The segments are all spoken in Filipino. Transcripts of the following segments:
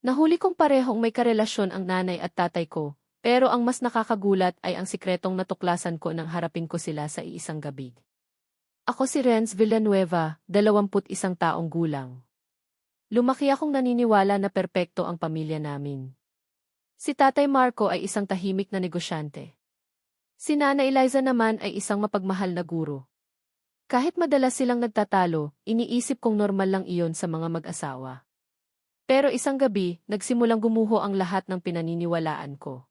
Nahuli kong parehong may karelasyon ang nanay at tatay ko, pero ang mas nakakagulat ay ang sikretong natuklasan ko nang harapin ko sila sa iisang gabi. Ako si Renz Villanueva, 21 taong gulang. Lumaki akong naniniwala na perpekto ang pamilya namin. Si Tatay Marco ay isang tahimik na negosyante. Si Nana Eliza naman ay isang mapagmahal na guro. Kahit madalas silang nagtatalo, iniisip kong normal lang iyon sa mga mag-asawa. Pero isang gabi, nagsimulang gumuho ang lahat ng pinaniniwalaan ko.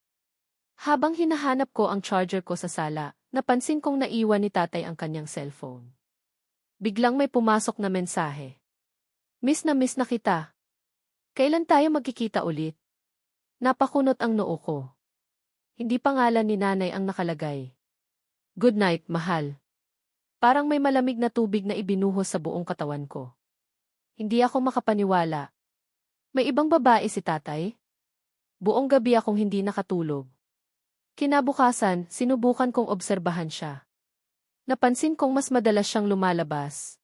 Habang hinahanap ko ang charger ko sa sala, napansin kong naiwan ni tatay ang kanyang cellphone. Biglang may pumasok na mensahe. Miss na kita. Kailan tayo magkikita ulit? Napakunot ang noo ko. Hindi pangalan ni nanay ang nakalagay. Good night, mahal. Parang may malamig na tubig na ibinuhos sa buong katawan ko. Hindi ako makapaniwala. May ibang babae si tatay? Buong gabi akong hindi nakatulog. Kinabukasan, sinubukan kong obserbahan siya. Napansin kong mas madalas siyang lumalabas.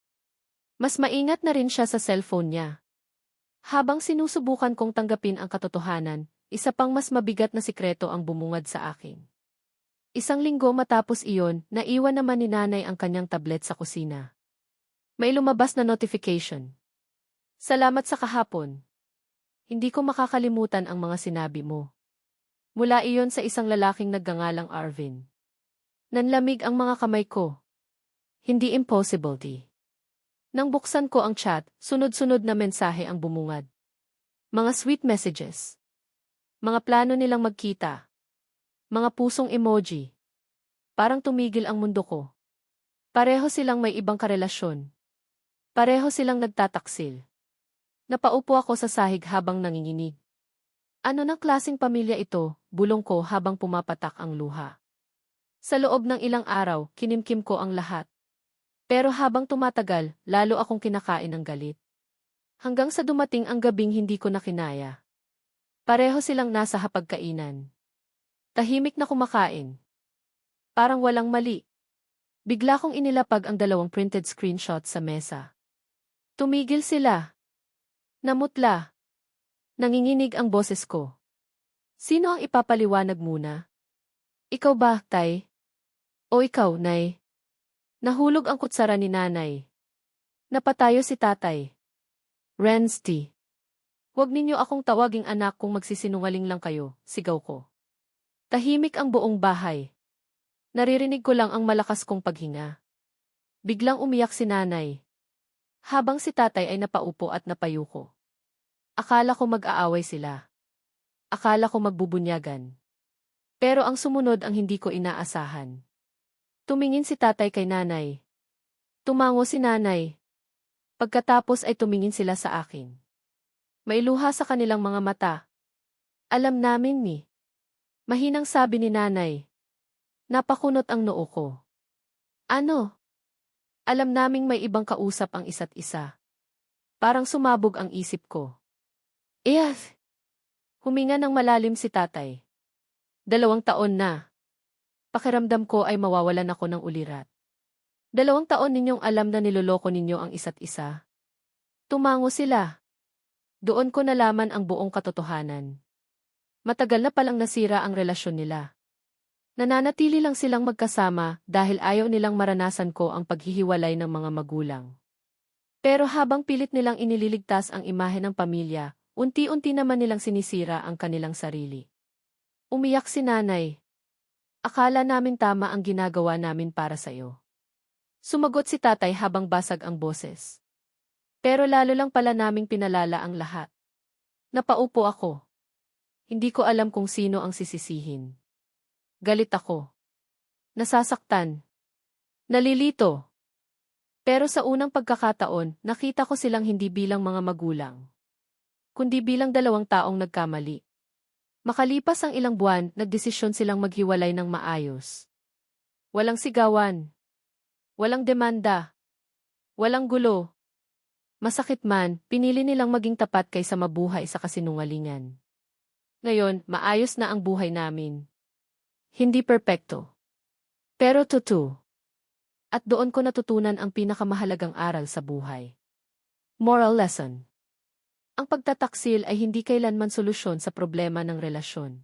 Mas maingat na rin siya sa cellphone niya. Habang sinusubukan kong tanggapin ang katotohanan, isa pang mas mabigat na sikreto ang bumungad sa akin. Isang linggo matapos iyon, naiwan naman ni nanay ang kanyang tablet sa kusina. May lumabas na notification. Salamat sa kahapon. Hindi ko makakalimutan ang mga sinabi mo. Mula iyon sa isang lalaking naggangalang Arvin. Nanlamig ang mga kamay ko. Hindi impossible, di. Nang buksan ko ang chat, sunod-sunod na mensahe ang bumungad. Mga sweet messages. Mga plano nilang magkita. Mga pusong emoji. Parang tumigil ang mundo ko. Pareho silang may ibang karelasyon. Pareho silang nagtataksil. Napaupo ako sa sahig habang nanginginig. Ano ng klaseng pamilya ito, bulong ko habang pumapatak ang luha. Sa loob ng ilang araw, kinimkim ko ang lahat. Pero habang tumatagal, lalo akong kinakain ng galit. Hanggang sa dumating ang gabing hindi ko na kinaya. Pareho silang nasa hapagkainan. Tahimik na kumakain. Parang walang mali. Bigla kong inilapag ang 2 printed screenshot sa mesa. Tumigil sila. Namutla. Nanginginig ang boses ko. Sino ang ipapaliwanag muna? Ikaw ba, tay? O ikaw, nay? Nahulog ang kutsara ni nanay. Napatayo si tatay. Renz T. Huwag ninyo akong tawaging anak kung magsisinungaling lang kayo, sigaw ko. Tahimik ang buong bahay. Naririnig ko lang ang malakas kong paghinga. Biglang umiyak si nanay. Habang si tatay ay napaupo at napayuko. Akala ko mag-aaway sila. Akala ko magbubunyagan. Pero ang sumunod ang hindi ko inaasahan. Tumingin si tatay kay nanay. Tumango si nanay. Pagkatapos ay tumingin sila sa akin. May luha sa kanilang mga mata. Alam namin ni. Mahinang sabi ni nanay. Napakunot ang noo ko. Ano? Alam naming may ibang kausap ang isa't isa. Parang sumabog ang isip ko. Huminga ng malalim si tatay. 2 taon na. Pakiramdam ko ay mawawalan ako ng ulirat. 2 taon ninyong alam na niloloko ninyo ang isa't isa. Tumango sila. Doon ko nalaman ang buong katotohanan. Matagal na palang nasira ang relasyon nila. Nananatili lang silang magkasama dahil ayaw nilang maranasan ko ang paghihiwalay ng mga magulang. Pero habang pilit nilang inililigtas ang imahe ng pamilya, unti-unti naman nilang sinisira ang kanilang sarili. Umiyak si nanay. Akala namin tama ang ginagawa namin para sa'yo. Sumagot si tatay habang basag ang boses. Pero lalo lang pala naming pinalala ang lahat. Napaupo ako. Hindi ko alam kung sino ang sisisihin. Galit ako. Nasasaktan. Nalilito. Pero sa unang pagkakataon, nakita ko silang hindi bilang mga magulang, kundi bilang 2 taong nagkamali. Makalipas ang ilang buwan, nagdesisyon silang maghiwalay ng maayos. Walang sigawan. Walang demanda. Walang gulo. Masakit man, pinili nilang maging tapat kaysa mabuhay sa kasinungalingan. Ngayon, maayos na ang buhay namin. Hindi perpekto. Pero totoo. At doon ko natutunan ang pinakamahalagang aral sa buhay. Moral lesson. Ang pagtataksil ay hindi kailanman solusyon sa problema ng relasyon.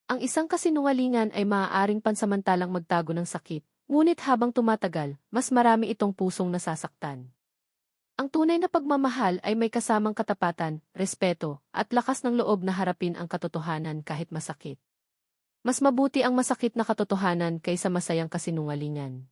Ang isang kasinungalingan ay maaaring pansamantalang magtago ng sakit, ngunit habang tumatagal, mas marami itong pusong nasasaktan. Ang tunay na pagmamahal ay may kasamang katapatan, respeto, at lakas ng loob na harapin ang katotohanan kahit masakit. Mas mabuti ang masakit na katotohanan kaysa masayang kasinungalingan.